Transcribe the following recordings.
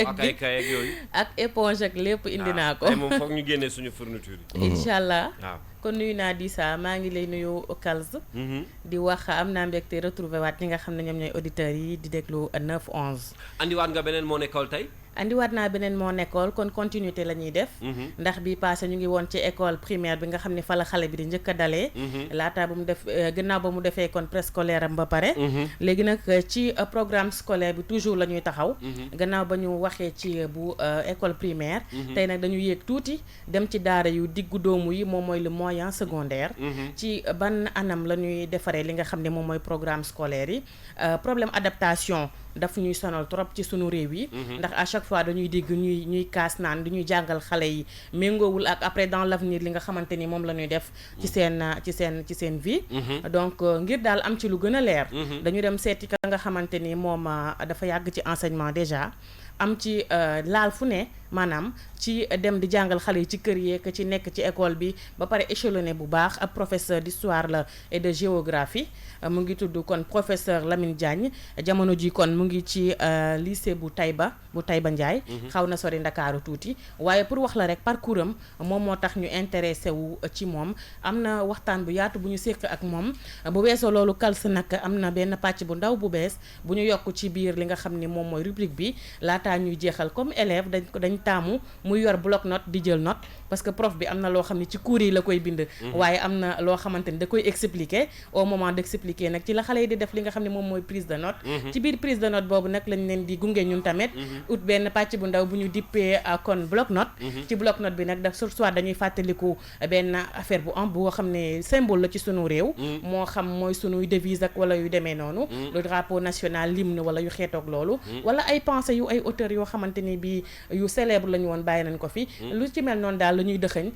ak ay kay ak yooyu ak éponge ak lépp indi naa ko. moom foog ñu génnee suñu fourniture yi. incha allah. waaw kon nuyu naa Dissa maa ngi lay nuyu Kals. di wax am naa mbégte retrouver waat ñi nga xam ne ñoom ñooy auditeurs yi di déglu 9-11. andiwaat nga beneen moo nekkool tey. andiwaat naa beneen moo nekkool kon continuité la ñuy def. ndax bi passé ñu ngi woon ci école primaire bi nga xam ne fa la xale bi di njëkk a dalee. laata ba mu def gannaaw ba mu defee kon préscolaire am ba pare. léegi nag ci programme scolaire bi toujours la ñuy taxaw. gannaaw ba ñu waxee ci bu école primaire. tey nag dañu yéeg tuuti dem ci daara yu diggu doomu yi moom mooy le moyen secondaire. ci ban anam la ñuy defaree li nga xam ne moom mooy programme scolaire yi problème adaptation. daf ñuy sonal trop ci sunu réew yi ndax à chaque fois dañuy dégg ñuy kaas naan du ñuy jàngal xale yi méngoowul ak après dans l'avenir li nga xamante ni moom la ñuy def ci seen vie donc ngir daal am ci lu gën a leer dañu dem seeti ka nga xamante ni moom dafa yàgg ci enseignement déjà am ci laal fu ne maanaam ci dem di jàngal xale yi ci kër yeeg ci nekk ci école bi ba pare échelonné bu baax ab professeur d'histoire la et de géographie mu ngi tudd kon professeur Lamine Diagne jamono ji kon mu ngi ci lycée bu Taïba Ndiaye xaw na sori Ndakaaru tuuti waaye pour wax la rek parcours am moom moo tax ñu intéressé wu ci moom am na waxtaan bu yaatu bu ñu séq ak moom bu weesoo loolu Kals nag am na benn pàcc bu ndaw bu bees bu ñu yokk ci biir li nga xam ni moom mooy rubrique bi laataa ñuy jeexal comme élève dañ taamu muy yor bloc note di jël note parce que prof bi am na loo xam ne ci cours yi la koy bind waaye am na loo xamante ni da koy expliquer au moment d'expliquer nag ci la xale yi di def li nga xam ne moom mooy prise de note ci biir prise de note boobu nag lañ leen di gunge ñun tamit ut benn pàcc bu ndaw bu ñu dippee kon bloc note ci bloc note bi nag daf soit dañuy fàttaliku benn affaire bu am boo xam ne symbole la ci sunu réew moo xam mooy sunuy devise ak wala yu demee noonu le drapeau national l'hymne wala yu xeetoog loolu wala ay pensées yu ay auteurs yoo xamante ni bi yu célèbre la ñu woon bàyyi nañ ko fi lu ci mel noonu daal la ñuy dëxëñ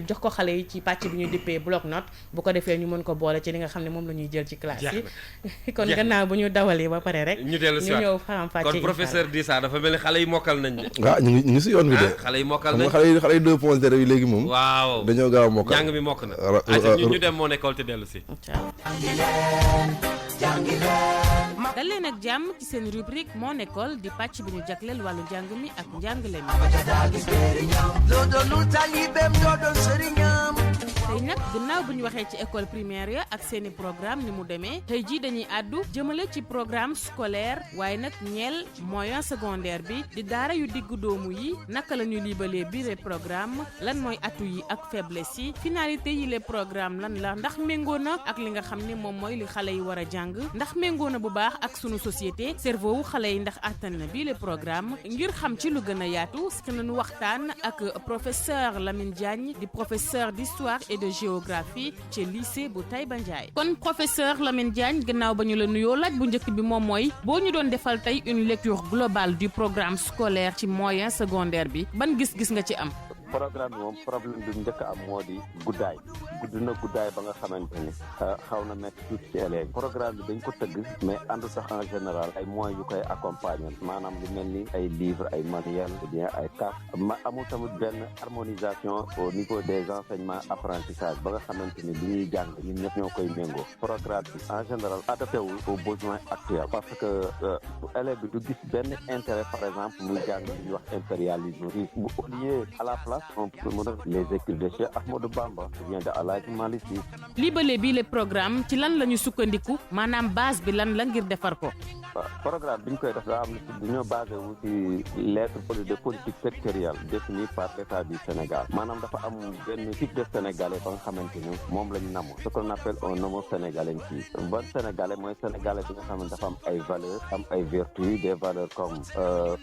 jox ko xale yi ci pàcc bi ñuy dippee bloc note bu ko defee ñu mën ko boole ci li nga xam ne moom la ñuy jël ci classe yi kon gannaaw bu ñu dawalee ba pare rek ñu ñëw faram fàcce kon professeur Dissa dafa mel ni xale yi mokkal nañ de waaw ñu ngi si yoon bi de xale yi mokkal nañ xale yi 2.0 yi léegi moom waaw dañoo gaaw a mokkal jàng mi mokk na ñu dem moo nekkool te dellu si dal leen ak jàmm ci seen rubrique moo nekkool di pàcc bi ñu jagleel wàllu njàng mi ak njàngale mi tey nag gannaaw bu ñu waxee ci école primaire ya ak seeni programme ni mu demee tey jii dañuy àddu jëmale ci programme scolaire waaye nag ñeel moyen secondaire bi di daara yu diggu doomu yi naka la ñuy libalee biir programme lan mooy atu yi ak faiblesse yi finalité yi les programme lan la ndax méngoo na ak li nga xam ne moom mooy li xale yi war a jàng ndax méngoo na bu baax ak sunu société cerveau wu xale yi ndax àttan na bii les programme ngir xam ci lu gën a yaatu si nañu waxtaan ak professeur Lamine Diagne di professeur d'histoire et de géographie ci lycée bu Taïba Ndiaye kon professeur Lamine Diagne gannaaw ba ñu la nuyoo laaj bu njëkk bi moom mooy boo ñu doon defal tey une lecture globale du programme scolaire ci moyen secondaire bi ban gis-gis nga ci am. programme bi moom problème bi njëkk am moo di guddaay guddaay ba nga xamante ni xaw na métti tuuti ci élèves yi programme bi dañ ko tëgg mais ànd sax en général ay moyens yu koy accompagner maanaam lu mel ni ay livres ay manuels ou bien ay cartes amul tamit benn harmonisation au niveau des enseignements apprentissage ba nga xamante ni li ñuy jàng ñun ñëpp ñoo koy méngoo programme bi en général adapté wul aux besoins actuels parce que élève bi du gis benn intérêt par exemple muy jàng li ñuy wax impérialisme bu au lieu à la place on peut les écrits de Cheikh Ahmadou Bamba vient de Alhaji Malick Sy. libale bii le programme ci lan la ñu sukkandiku maanaam base bi lan la ngir defar ko. programme bi ñu koy def daa am dañoo basé wu ci lettre de politique sectorielle définie par l'État du Sénégal maanaam dafa am benn type de sénégalais ba nga xamante ni moom la ñu namu ce qu'on appelle un homo sénégalais fii bon sénégalais mooy sénégalais bi nga xam ne dafa am ay valeurs am ay vertus des valeurs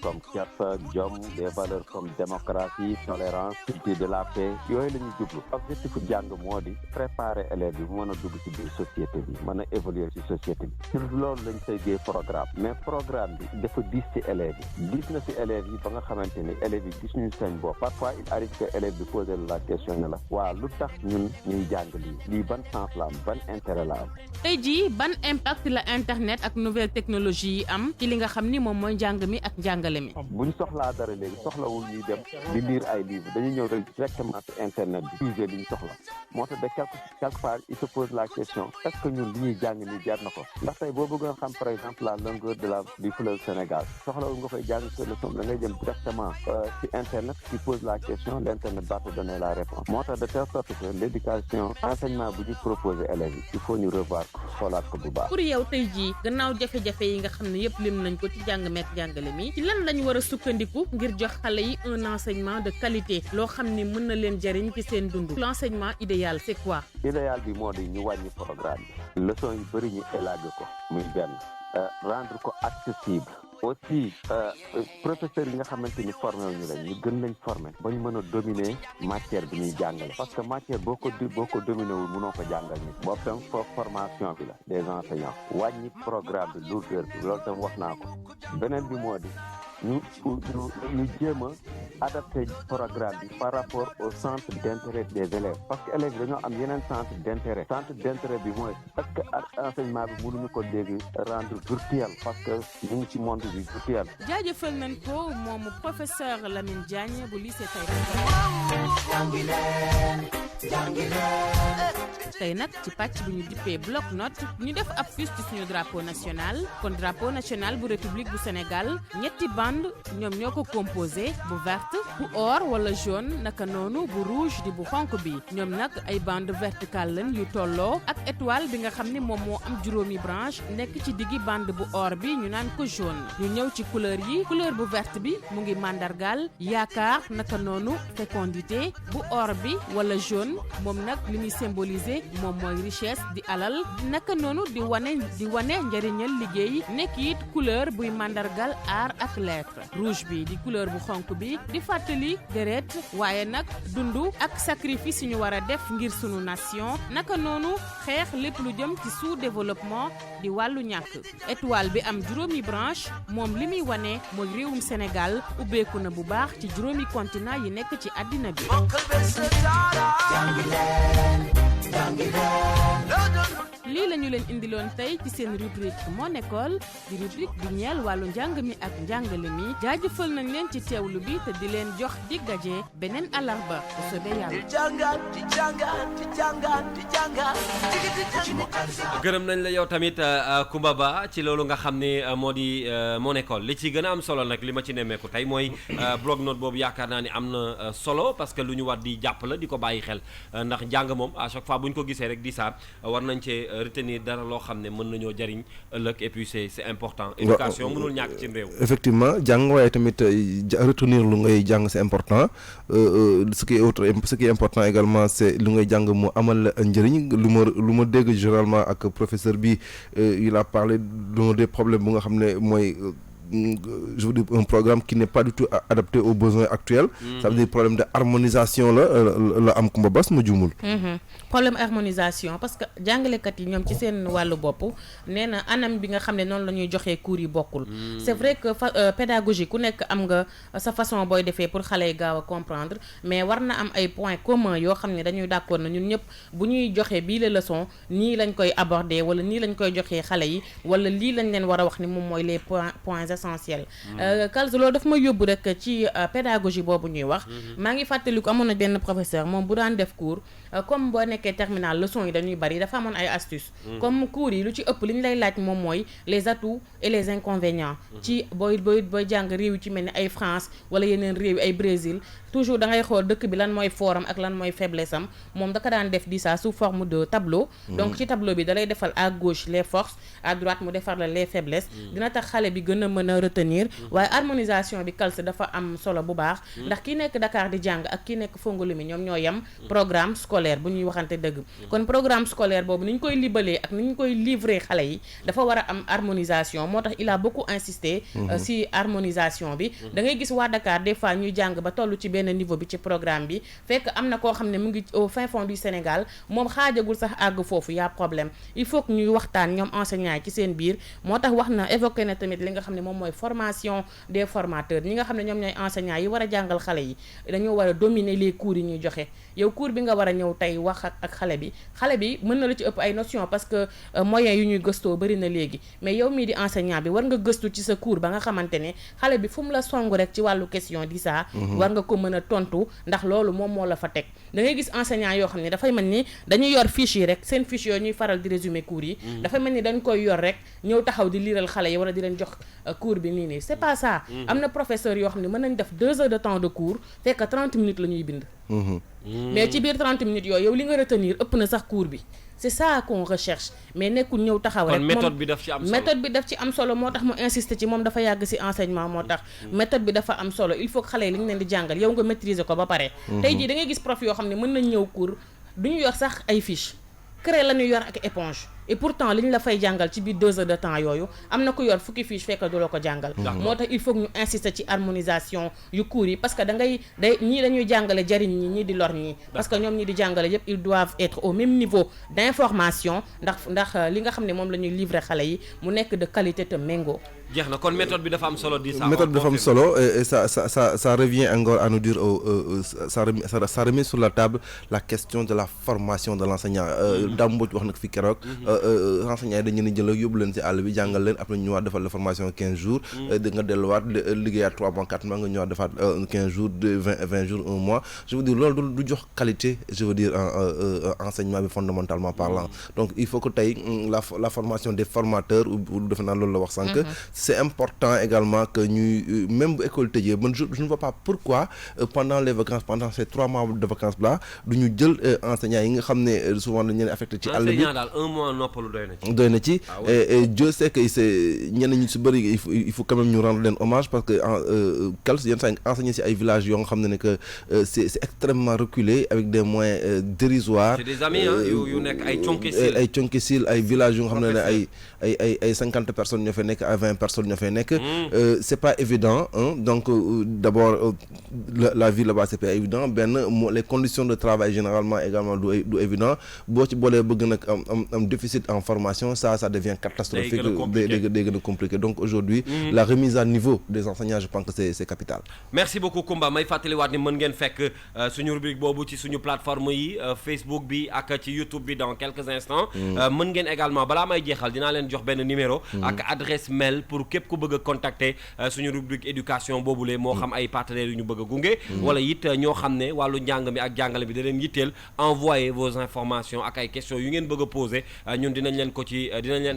comme kersa jom des valeurs comme démocratie tolérance culture de la paix yooyu la ñuy jublu objectif jàng moo di préparer élèves bi mën a dugg ci biir société bi mën a évoluer ci société bi sur loolu lañ koy programme mais programme bi dafa diis ci élèves yi diis na ci élèves yi ba nga xamante ni élèves yi gis ñu seen bopp parfois il arrive que élève bi poser la question ne la waa lu tax ñun ñuy jàng lii ban sens la am ban intérêt la am. tey jii ban impact la internet ak nouvelle technologie yi am ci li nga xam ni moom mooy njàng mi ak njàngale mi. buñ soxlaa dara léegi soxlawul ñuy dem di lire ay livres dañuy ñëw rek directement ci internet bi puiser li ñu soxla moo tax de quelque part il se pose la question est-ce que ñun li ñuy jàng ni jar na ko ndax tey boo bëggoon xam par exemple la longueur du fleuve Sénégal soxlawul nga koy jàng sur le son da ngay jëm directement ci internet qui pose la question l'internet va te donner la réponse moo tax de telle sorte que l'éducation enseignement bu ñu proposé élèves yi il faut ñu revoir xoolaat ko bu baax. pour yow tey jii gannaaw jafe-jafe yi nga xam ne yëpp lim nañ ko ci jàng meek jàngale mi ci lan lañ war a sukkandiku ngir jox xale yi un enseignement de qualité loo xam ni mën na leen jariñ ci seen dund l'enseignement idéal c'est quoi. idéal bi moo di ñu wàññi programme bi leçon yu bëri ñu élagué ko muy benn rendre ko accessible aussi professeurs yi nga xamante ni formé wu ñu leen ñu gën lañ formé ba ñu mën a dominer matière bi ñuy jàngale parce que matière boo ko dominer wul mënoo ko jàngal ni boobu tam foofu formation bi la des enseignants wàññi programme bi lourdeur bi loolu tam wax naa ko beneen bi moo di ñu jéem a adapté programme bi par rapport au centre d'intérêt des élèves parce que élèves dañoo am yeneen centre d'intérêt bi mooy est-ce que enseignement bi mënuñu ko léegi rendre virtuel parce que ñu ngi ci monde bi virtuel. jaajëfal nañ ko moomu professeur Lamine Diagne bu lycée tey nag ci pàcc bu ñu dippee bloc note ñu def ab fiche ci suñu drapeau national kon drapeau national bu république bu Sénégal ñetti bande ñoom ñoo ko composé bu verte bu or wala jaune naka noonu bu rouge di bu xonk bi ñoom nag ay bande verticale lañ yu tolloo ak étoile bi nga xam ne moom moo am juróomi branche nekk ci diggi bande bu or bi ñu naan ko jaune ñu ñëw ci couleur yi couleur bu verte bi mu ngi mandargaal yaakaar naka noonu fécondité bu or bi wala jaune moom nag li muy symboliser moom mooy richesse di alal naka noonu di wane njëriñal liggéey nekk it couleur buy mandargal art ak lettre rouge bi di couleur bu xonk bi di fàttali deret waaye nag dundu ak sacrifice yu ñu war a def ngir sunu nation naka noonu xeex lépp lu jëm ci sous-développement di wàllu ñàkk étoile bi am juróomi branche moom li muy wane mooy réewum Sénégal ubbeeku na bu baax ci juróomi continent yi nekk ci àddina bi lii la ñu leen indiloon tey ci seen rubrique Mon École di rubrique bi ñeel wàllu njàng mi ak njàngale mi jaajëfal nañ leen ci teewlu bi te di leen jox dig daje beneen àllarba bu soobee yàlla. gërëm nañ la yow tamit Coumba Ba ci loolu nga xam ne moo di Mon École li ci gën a am solo nag li ma ci nemmeeku tey mooy bloc note boobu yaakaar naa ni am na solo parce que lu ñu war di jàpp la di ko bàyyi xel ndax njàng moom à chaque fois bu ñu ko gisee rek di saa war nañ cee retenir dara loo xam ne mën nañoo jariñ ëllëg et puis c'est important. éducation mënul ñàkk ci réew. effectivement jàng waaye tamit retenir lu ngay jàng c'est important ce qui est important également c'est lu ngay jàng mu amal njëriñ lu ma dégg généralement ak professeur bi il a parlé des problèmes bu nga xam ne mooy. Je veux dire un programme qui n'est pas du tout adapté aux besoins actuels. Ça veut dire problème de harmonisation la am Coumba Bass ma juumul. problème harmonisation parce que jàngalekat yi ñoom ci seen wàllu bopp nee na anam bi nga xam ne noonu la ñuy joxee cours yi bokkul. c'est vrai que pédagogie ku nekk am nga sa façon booy defee pour xale yi gaaw a comprendre mais war na am ay points communs yoo xam ne dañuy d'accord na ñun ñëpp bu ñuy joxee bii la leçon nii lañ koy aborder wala nii lañ koy joxee xale yi wala lii lañ leen war a wax ni moom mooy les points essentiel Kalz loolu daf ma yóbbu rek ci pédagogie boobu ñuy wax maa ngi fàttaliku amoon na benn professeur moom bu daan def cours comme boo nekkee terminal leçon yi dañuy bari dafa amoon ay astuces comme cours yi lu ci ëpp li ñu lay laaj moom mooy les atouts et les inconvénients ci booy jàng réew yi ci mel ni ay France wala yeneen réew yi ay Brésil toujours da ngay xool dëkk bi lan mooy forum ak lan mooy faiblesse am moom da ko daan def di ça sous forme de tableau donc ci tableau bi da lay defal à gauche les forces à droite mu defar la les faiblesses dina tax xale bi gën a mën a retenir waaye harmonisation bi Kalz dafa am solo bu baax ndax ki nekk Dakar di jàng ak ki nekk Fongolemi ñoom ñoo yem programme scolaire bu ñuy waxante dëgg kon programme scolaire boobu ni ñu koy libalee ak ni ñu koy livrer xale yi dafa war a am harmonisation moo tax il a beaucoup insisté si harmonisation bi da ngay gis waa Dakar des fois ñuy jàng ba toll ci benn niveau bi ci programme bi fekk am na koo xam ne mu ngi au fin fond du Sénégal moom xaajagul sax àgg foofu y a problème il faut que ñuy waxtaan ñoom enseignants yi ci seen biir moo tax wax na évoqué na tamit li nga xam ne moom mooy formation des formateurs ñi nga xam ne ñoom ñooy enseignants yi war a jàngal xale yi dañoo war a dominer les cours yi ñuy joxe yow cours bi nga war a ñëw tey wax ak xale bi mën na la ci ëpp ay notion parce que moyens yu ñuy gëstoo bari na léegi mais yow mii di enseignant bi war nga gëstu ci sa cours ba nga xamante ne xale bi fu mu la song rek ci wàllu question di saa war nga ko mën a tontu ndax loolu moom moo la fa teg da ngay gis enseignant yoo xam ne dafay mel ni dañuy yor fiche yi rek seen fiche yooyu ñuy faral di résumer cours yi dafay mel ni dañ koy yor rek ñëw taxaw di liiral xale yi wala di leen jox cours bi nii c'est pas ça am na professeur yoo xam ne mën nañ def 2 heures de temps de cours fekk 30 minutes la ñuy bind mais ci biir 30 minutes yooyu yow li nga retenir ëpp na sax cours bi c'est ça qu'on recherche mais nekkul ñëw taxaw rek méthode bi daf ci am solo méthode bi daf ci am solo moo tax mu insister ci moom dafa yàgg ci enseignement moo tax méthode bi dafa am solo il faut que xale yi li ñu leen di jàngal yow nga maîtriser ko ba pare tey jii da ngay gis prof yoo xam ne mën nañ ñëw cours du ñu yor sax ay fiche craie la ñu yor ak éponge et pourtant li ñu la fay jàngal ci biir 2 heures de temps yooyu am na ku yor fukki fiche fekk du la ko jàngal moo tax il faut que ñu insister ci harmonisation yu cours yi parce que ñii dañuy jàngale jariñ ñii di lor ñii parce que ñoom ñi di jàngale yépp ils doivent être au même niveau d'information ndax li nga xam ne moom la ñuy livrer xale yi mu nekk de qualité te méngoo jeex na kon méthode bi dafa am solo di méthode bi dafa am solo et ça revient encore à nous dire ça remet sur la table la question de la formation de l'enseignant Dame Mbodj wax na ko fi keroog enseignants yi dañu leen jël yóbbu leen ci àll bi jàngal leen après ñu ñëwaat defal la formation 15 jours da nga delluwaat liggéeyaat 3 mois 4 mois nga ñëwaat defaat 15 jours 20 jours 1 mois je veux dire loolu du jox qualité je veux dire enseignement bi fondamentalement parlant donc il faut que tey la formation des formateurs ou defe naa loolu la wax sànq c'est important également que ñuy même bu école tëjee man je ne vois pas pourquoi pendant les vacances pendant ces 3 mois de vacances là du ñu jël enseignants yi nga xam ne souvent dañu leen affecté ci àll bi daal 1 mois noppalu doy na ci et Dieu sait que c'est ñenn ñu ci bëri il faut quand même ñu rendre leen hommage parce que quels yenn saa enseigner ci ay villages yoo nga xam ne que c'est extrêmement reculé avec des moyens dérisoires. c'est des amis yu nekk ay Thionck-Essyl ay villages yu nga xam ne ay 50 personnes ñoo fay nekk à 20 personnes ñoo fay nekk c'est pas évident donc d'abord la vie là-bas c'est pas évident les conditions de travail généralement également du évident boo ci boolee bëgg nag am déficit en formation ça devient catastrophique day gën a compliqué donc aujourd'hui la remise à niveau des enseignants je pense que c'est capital. Merci beaucoup Koumba may fàttaliwaat ni mën ngeen fekk suñu rubrique boobu ci suñu plateforme yi Facebook bi ak ci YouTube bi dans quelques instants mën ngeen également balaa may jeexal dinaa leen jox benn numéro ak adresse mail pour képp ku bëgg a contacter suñu rubrique éducation boobule moo xam ay partenaires yu ñu bëgg a gunge wala it ñoo xam ne wàllu njàng mi ak jàngale bi da leen yitteel envoyer vos informations ak ay questions yu ngeen bëgg a poser ñun dinañ leen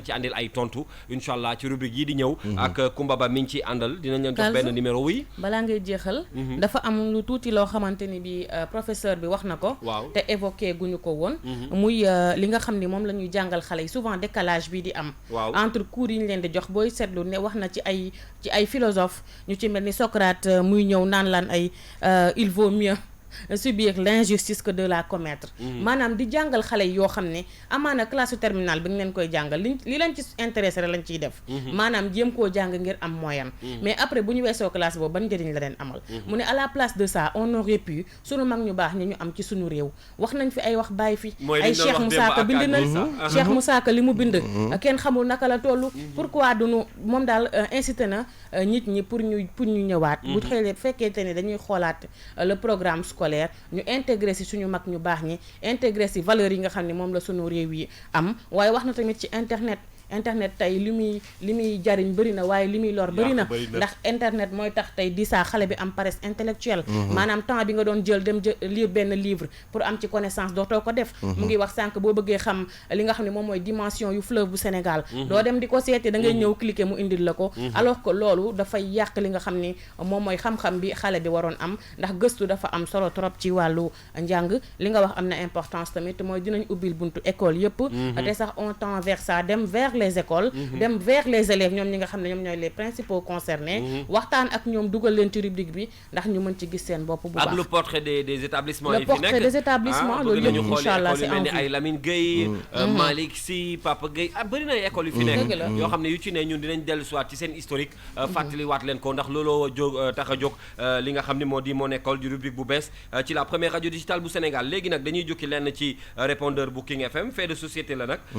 ci àndil ay tontu incha allah ci rubrique yi di ñëw ak Koumba Ba mi ngi ciy àndal dinañ leen jox benn numéro wi balaa ngay jeexal dafa am lu tuuti loo xamante ni bi professeur bi wax na ko te évoqué guñu ko woon muy li nga xam ni moom la ñuy jàngal xale yi souvent décalage bi di am entre cours yi ñu leen di jox booy seetlu ne wax na ci ay philosophe ñu ci mel ni Socrate muy ñëw naan laan ay il vaut mieux subir l'injustice que de la commettre maanaam di jàngal xale yi yoo xam ne amaana classe terminale bi nga leen koy jàngal li leen ci intéressé rek lañ ciy def maanaam jéem koo jàng ngir am moyen mais après bu ñu weesoo classe boobu ban njëriñ la leen amal mu ne à la place de ça on aurait pu sunu mag ñu baax ñi ñu am ci sunu réew wax nañ fi ay wax bàyyi fi ay Cheikh Moussa Ka bind na Cheikh Moussa Ka li mu bind kenn xamul naka la toll pourquoi duñu moom daal incité na nit ñi pour ñu ñëwaat bu xëy fekkente ne dañuy xoolaat le programme scolaire ñu intégré ci suñu mag ñu baax ñi intégré ci valeurs yi nga xam ne moom la suñu réew yi am waaye wax na tamit ci internet tey li muy jariñ bëri na waaye li muy lor bëri na ndax internet mooy tax tey di saa xale bi am paresse intellectuelle maanaam temps bi nga doon jël dem lire benn livre pour am ci connaissance dootoo ko def mu ngi wax sànq boo bëggee xam li nga xam ne moom mooy dimension yu fleuve bu Sénégal doo dem di ko seeti da ngay ñëw cliquer mu indil la ko alors que loolu dafay yàq li nga xam ni moom mooy xam-xam bi xale bi waroon am ndax gëstu dafa am solo trop ci wàllu njàng li nga wax am na importance tamit mooy dinañ ubbil buntu école yëpp te sax on tend vers ça dem vers les écoles dem vers les élèves ñoom ñi nga xam ne ñoom ñooy les principaux concernés waxtaan ak ñoom dugal leen ci rubrique bi ndax ñu mën ci gis seen bopp bu baax ak le portrait des établissements yi fi nekk le portrait des établissements loolu yëpp inchallah c'est en vue ay Lamine Gueye Malick Sy Papa Gueye bëri na ay écoles yu fi nekk yoo xam ne yu ci ne ñun dinañ dellu soit ci seen historique fàttaliwaat leen ko ndax looloo tax a jóg li nga xam ne moo di Mon École di rubrique bu bees ci la première radio digitale bu Sénégal léegi nag dañuy jukki lenn ci répondeur bu King FM fait de société la nag